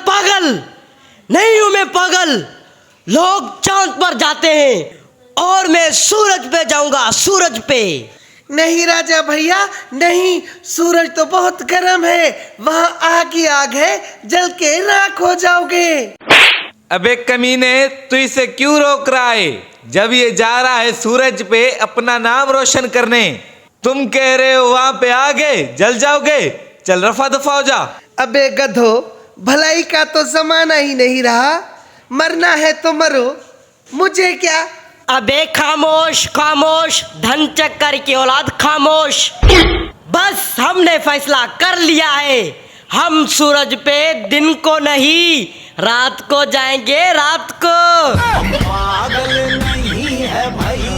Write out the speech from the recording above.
पागल नहीं हूं, मैं पागल। लोग चांद पर जाते हैं और मैं सूरज पे जाऊंगा, सूरज पे। नहीं राजा भैया नहीं, सूरज तो बहुत गर्म है, वहाँ आग ही आग है, जल के राख हो जाओगे। अबे कमीने, तू इसे क्यों रोक रहा है जब ये जा रहा है सूरज पे अपना नाम रोशन करने? तुम कह रहे हो वहां पे आगे जल जाओगे, चल रफा दफा हो जा। अबे गधो, भलाई का तो जमाना ही नहीं रहा, मरना है तो मरो, मुझे क्या। अबे खामोश खामोश, धन चक्कर की औलाद खामोश। बस हमने फैसला कर लिया है, हम सूरज पे दिन को नहीं रात को जाएंगे, रात को। पागल नहीं है भाई